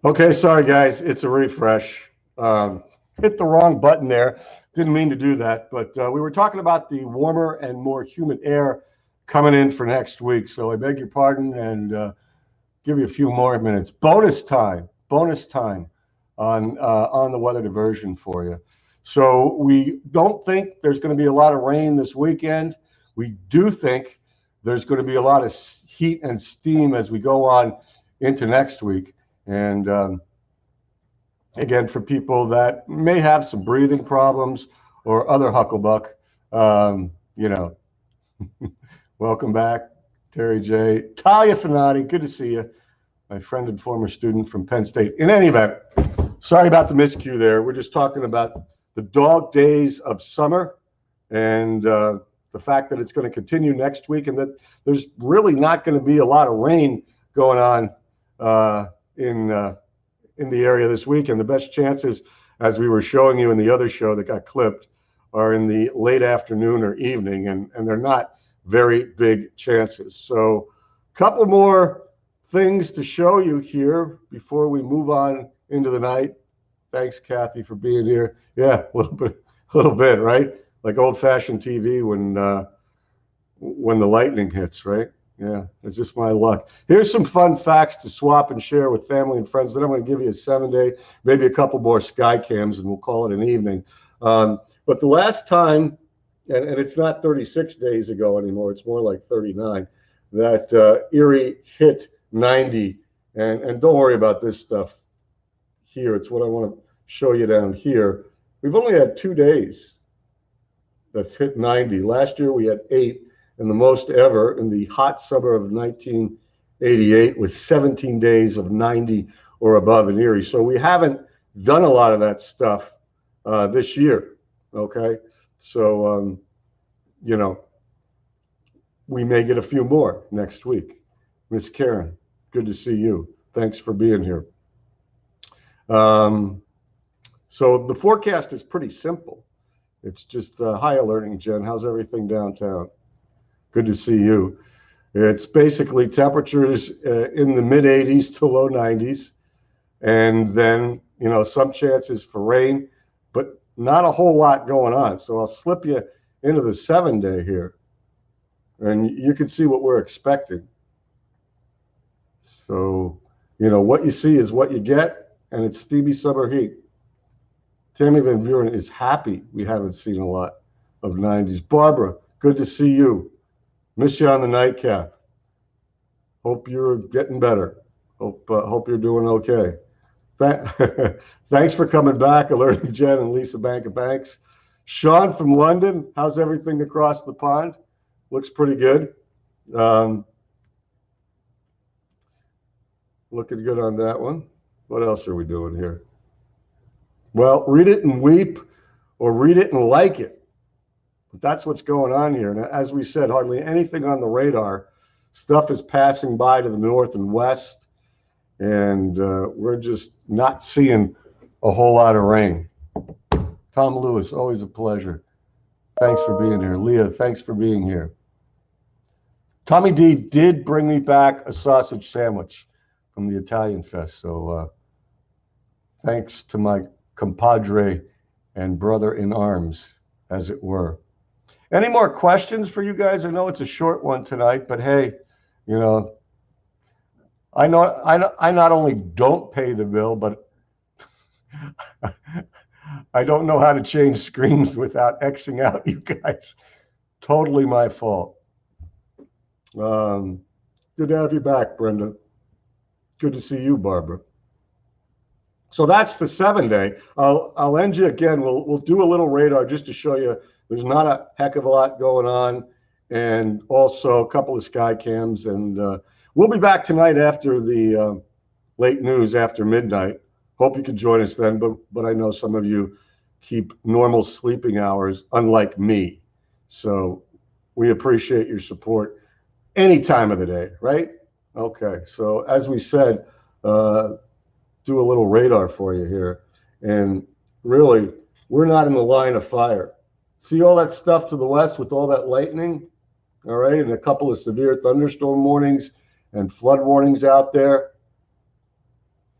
Okay, sorry guys, it's a refresh. Hit the wrong button there. Didn't mean to do that, but we were talking about the warmer and more humid air coming in for next week. So I beg your pardon and give you a few more minutes. Bonus time on the weather diversion for you. So we don't think there's going to be a lot of rain this weekend. We do think there's going to be a lot of heat and steam as we go on into next week. And again, for people that may have some breathing problems or other hucklebuck, you know, welcome back, Terry J. Talia Finati, good to see you, my friend and former student from Penn State. In any event, sorry about the miscue there. We're just talking about the dog days of summer and the fact that it's going to continue next week and that there's really not going to be a lot of rain going on in the area this week, and the best chances, as we were showing you in the other show that got clipped, are in the late afternoon or evening, and they're not very big chances. So a couple more things to show you here before we move on into the night. Thanks, Kathy, for being here. Yeah, a little bit, right? Like old-fashioned TV when the lightning hits, right? Yeah, it's just my luck. Here's some fun facts to swap and share with family and friends. Then I'm going to give you a 7-day, maybe a couple more sky cams, and we'll call it an evening. But the last time, and it's not 36 days ago anymore, it's more like 39, that Erie hit 90. And don't worry about this stuff here. It's what I want to show you down here. We've only had 2 days that's hit 90. Last year we had 8. And the most ever in the hot summer of 1988 was 17 days of 90 or above in Erie. So we haven't done a lot of that stuff this year, okay? So, you know, we may get a few more next week. Miss Karen, good to see you. Thanks for being here. So the forecast is pretty simple. It's just hi, alerting Jen. How's everything downtown? Good to see you. It's basically temperatures in the mid 80s to low 90s. And then, you know, some chances for rain, but not a whole lot going on. So I'll slip you into the 7-day here. And you can see what we're expecting. So, you know, what you see is what you get, and it's steamy summer heat. Tammy Van Buren is happy we haven't seen a lot of 90s. Barbara, good to see you. Miss you on the nightcap. Hope you're getting better. Hope you're doing okay. Thanks for coming back, Alerting Jen and Lisa Bank of Banks. Sean from London, how's everything across the pond? Looks pretty good. Looking good on that one. What else are we doing here? Well, read it and weep, or read it and like it. But that's what's going on here. And as we said, hardly anything on the radar. Stuff is passing by to the north and west, and we're just not seeing a whole lot of rain. Tom Lewis, always a pleasure. Thanks for being here. Leah, thanks for being here. Tommy D did bring me back a sausage sandwich from the Italian Fest, so thanks to my compadre and brother in arms, as it were. Any more questions for you guys? I know it's a short one tonight, but hey, you know, I not only don't pay the bill, but I don't know how to change screens without Xing out you guys. Totally my fault. Good to have you back, Brenda. Good to see you, Barbara. So that's the 7-day. I'll end you again. We'll do a little radar just to show you there's not a heck of a lot going on, and also a couple of sky cams. And we'll be back tonight after the late news after midnight. Hope you can join us then. But I know some of you keep normal sleeping hours, unlike me. So we appreciate your support any time of the day, right? Okay. So as we said, do a little radar for you here. And really, we're not in the line of fire. See all that stuff to the west with all that lightning? All right, and a couple of severe thunderstorm warnings and flood warnings out there.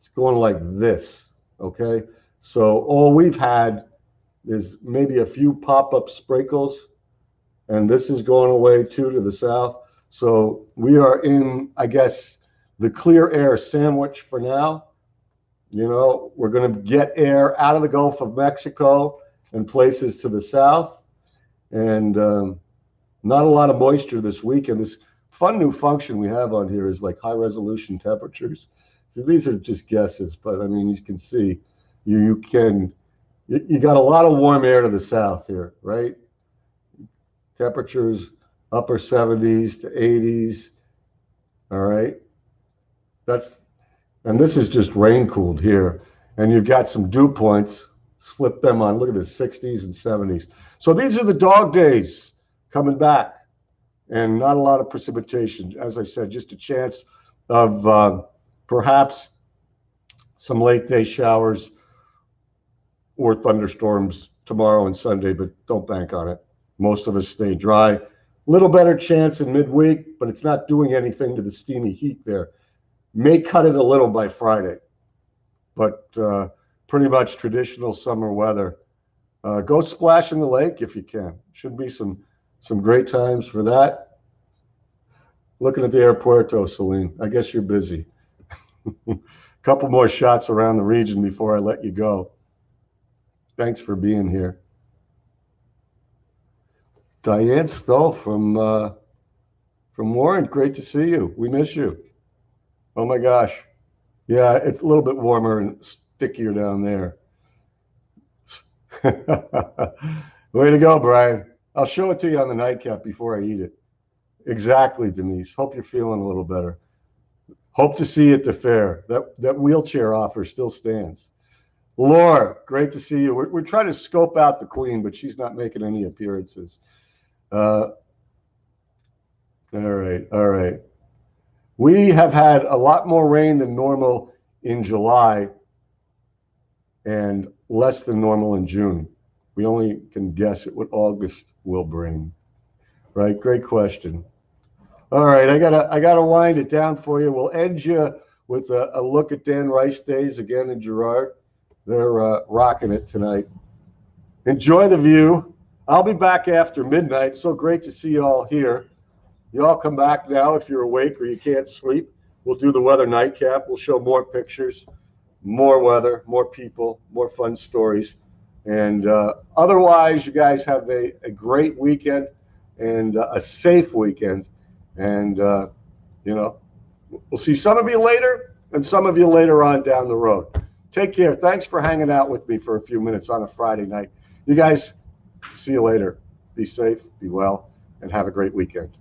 It's going like this, okay? So all we've had is maybe a few pop-up sprinkles, and this is going away too to the south. So we are in, I guess, the clear air sandwich for now. You know, we're going to get air out of the Gulf of Mexico and places to the south, and not a lot of moisture this weekend. This fun new function we have on here is like high resolution temperatures. So these are just guesses, but I mean, you can see you got a lot of warm air to the south here, right? Temperatures upper 70s to 80s. All right. And this is just rain cooled here. And you've got some dew points. Flip them on. Look at this, 60s and 70s. So these are the dog days coming back. And not a lot of precipitation. As I said, just a chance of perhaps some late day showers or thunderstorms tomorrow and Sunday, but don't bank on it. Most of us stay dry. Little better chance in midweek, but it's not doing anything to the steamy heat there. May cut it a little by Friday, but pretty much traditional summer weather. Go splash in the lake if you can. Should be some great times for that. Looking at the airpuerto, Celine. I guess you're busy. A couple more shots around the region before I let you go. Thanks for being here. Diane Stoll from Warren. Great to see you. We miss you. Oh my gosh. Yeah, it's a little bit warmer and stickier down there. Way to go, Brian. I'll show it to you on the nightcap before I eat it. Exactly, Denise. Hope you're feeling a little better. Hope to see you at the fair. That wheelchair offer still stands. Laura, great to see you. We're trying to scope out the queen, but she's not making any appearances. All right. We have had a lot more rain than normal in July and less than normal in June. We only can guess at what August will bring. Right? Great question. All right, I gotta wind it down for you. We'll end you with a look at Dan Rice Days again in Girard. They're rocking it tonight. Enjoy the view. I'll be back after midnight. So great to see you all here. You all come back now if you're awake or you can't sleep. We'll do the weather nightcap. We'll show more pictures, more weather, more people, more fun stories. And otherwise, you guys have a great weekend and a safe weekend. And, we'll see some of you later and some of you later on down the road. Take care. Thanks for hanging out with me for a few minutes on a Friday night. You guys, see you later. Be safe, be well, and have a great weekend.